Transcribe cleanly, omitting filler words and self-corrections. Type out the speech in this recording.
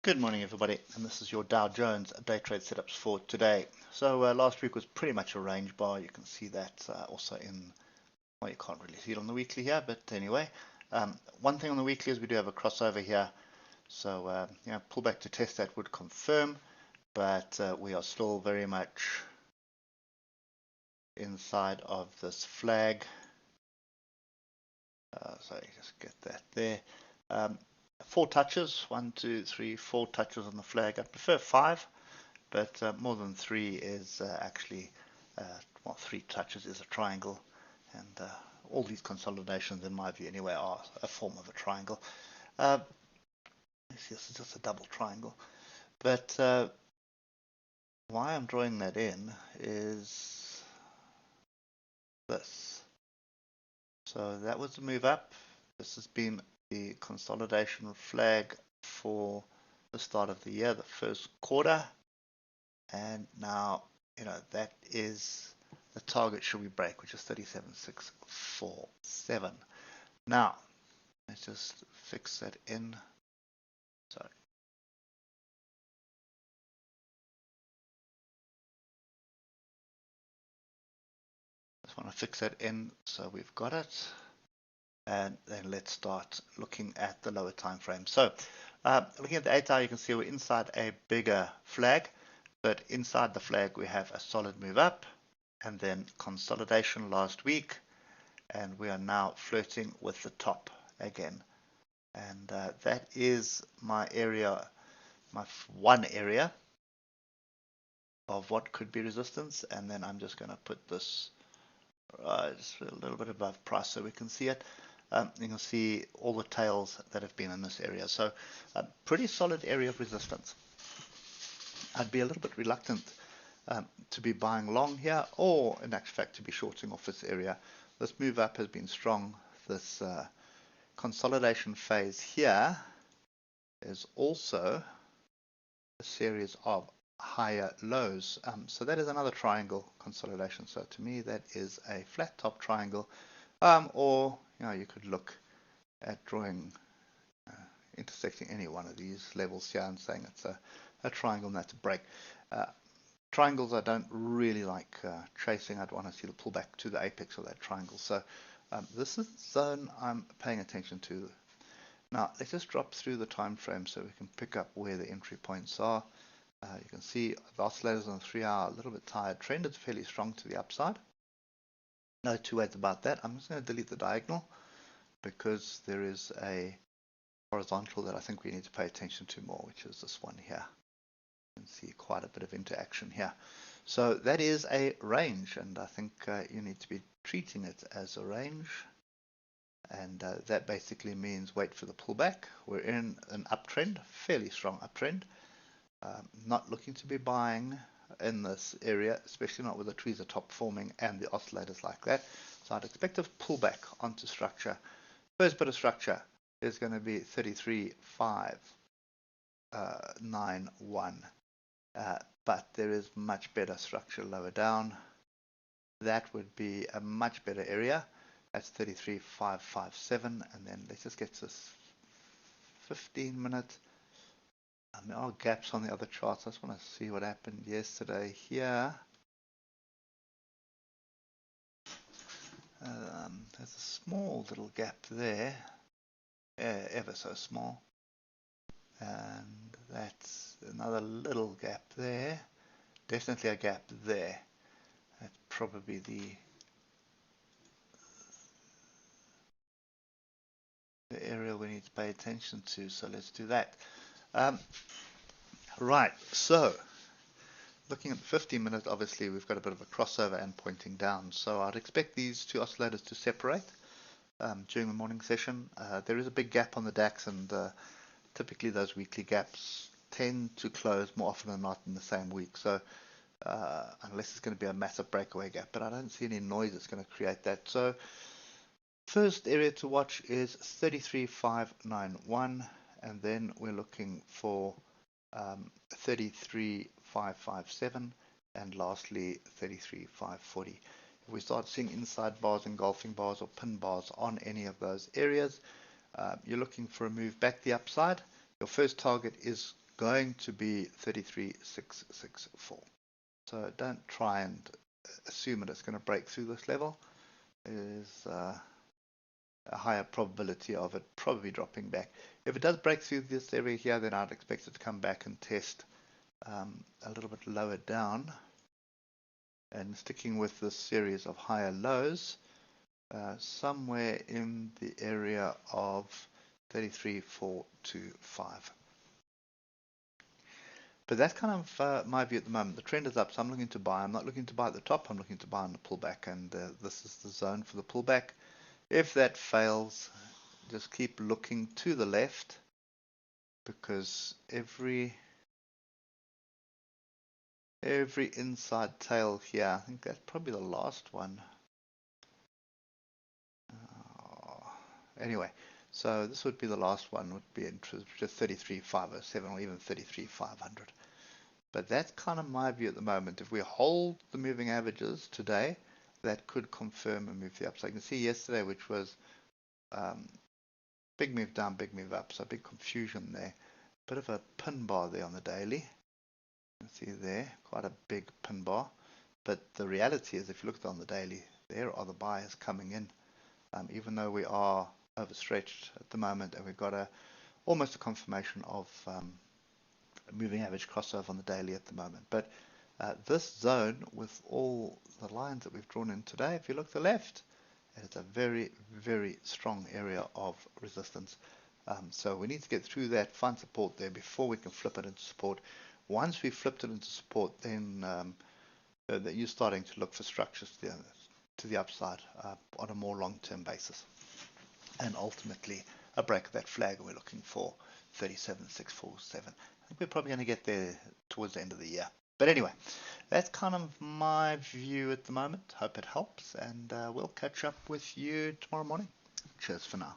Good morning, everybody, and this is your Dow Jones day trade setups for today. So last week was pretty much a range bar. You can see that also in, well, you can't really see it on the weekly here, but anyway. One thing on the weekly is we do have a crossover here. So, pullback to test that would confirm, but we are still very much inside of this flag. So you just get that there. 4 touches, 1, 2, 3, 4 touches on the flag. I prefer 5, but more than 3 is actually, 3 touches is a triangle, and all these consolidations, in my view anyway, are a form of a triangle. This is just a double triangle, but why I'm drawing that in is this. So that was the move up. This has been the consolidation flag for the start of the year, the first quarter. And now, that is the target should we break, which is 37,647. Now, let's just fix that in. Sorry. Just want to fix that in so we've got it. And then let's start looking at the lower time frame. So looking at the 8 hour, you can see we're inside a bigger flag, but inside the flag we have a solid move up and then consolidation last week, and we are now flirting with the top again. And that is my area, my one area of what could be resistance. And then I'm just going to put this just a little bit above price so we can see it. You can see all the tails that have been in this area. So a pretty solid area of resistance. I'd be a little bit reluctant to be buying long here, or in actual fact to be shorting off this area. This move up has been strong. This consolidation phase here is also a series of higher lows. So that is another triangle consolidation. So to me, that is a flat top triangle. Or you could look at drawing, intersecting any one of these levels here and saying it's a triangle and that's a break. Triangles I don't really like chasing. I'd want to see the pullback to the apex of that triangle. So this is the zone I'm paying attention to. Now let's just drop through the time frame so we can pick up where the entry points are. You can see the oscillators on the 3 hour a little bit tired. Trend is fairly strong to the upside. No two ways about that. I'm just going to delete the diagonal because there is a horizontal that I think we need to pay attention to more, which is this one here. You can see quite a bit of interaction here. So that is a range, and I think you need to be treating it as a range. And that basically means wait for the pullback. We're in an uptrend, fairly strong uptrend. Not looking to be buying in this area, especially not with the tweezer top forming and the oscillators like that. So I'd expect a pullback onto structure. First bit of structure is going to be 33,591, but there is much better structure lower down. That would be a much better area. That's 33,557, and then let's just get to this 15-minute. There are gaps on the other charts. I just want to see what happened yesterday here. There's a small little gap there, ever so small, and that's another little gap there. Definitely a gap there. That's probably the area we need to pay attention to. So let's do that. Right, so looking at the 15-minute, obviously we've got a bit of a crossover and pointing down. So I'd expect these two oscillators to separate during the morning session. There is a big gap on the DAX, and typically those weekly gaps tend to close more often than not in the same week. So unless it's going to be a massive breakaway gap, but I don't see any noise that's going to create that. So first area to watch is 33,591, and then we're looking for 33,557, and lastly 33,540. If we start seeing inside bars, engulfing bars, or pin bars on any of those areas, you're looking for a move back the upside. Your first target is going to be 33,664. So don't try and assume that it's going to break through this level. There's a higher probability of it probably dropping back. If it does break through this area here, then I'd expect it to come back and test a little bit lower down. And sticking with this series of higher lows, somewhere in the area of 33,425. But that's kind of my view at the moment. The trend is up, so I'm looking to buy. I'm not looking to buy at the top. I'm looking to buy on the pullback, and this is the zone for the pullback. If that fails, just keep looking to the left, because every inside tail here, I think that's probably the last one. Anyway, so this would be the last one, would be just 33,507 or even 33,500. But that's kind of my view at the moment. If we hold the moving averages today, that could confirm a move the up. So you can see yesterday, which was big move down, big move up. So big confusion there. Bit of a pin bar there on the daily. You can see there, quite a big pin bar. But the reality is, if you look on the daily, there are the buyers coming in. Even though we are overstretched at the moment, and we've got almost a confirmation of moving average crossover on the daily at the moment. But this zone, with all the lines that we've drawn in today, if you look to the left, it's a very, very strong area of resistance. So we need to get through that, find support there before we can flip it into support. Once we've flipped it into support, then that you're starting to look for structures to the upside on a more long-term basis. And ultimately, a break of that flag we're looking for, 37,647. I think we're probably going to get there towards the end of the year. But anyway, that's kind of my view at the moment. Hope it helps, and we'll catch up with you tomorrow morning. Cheers for now.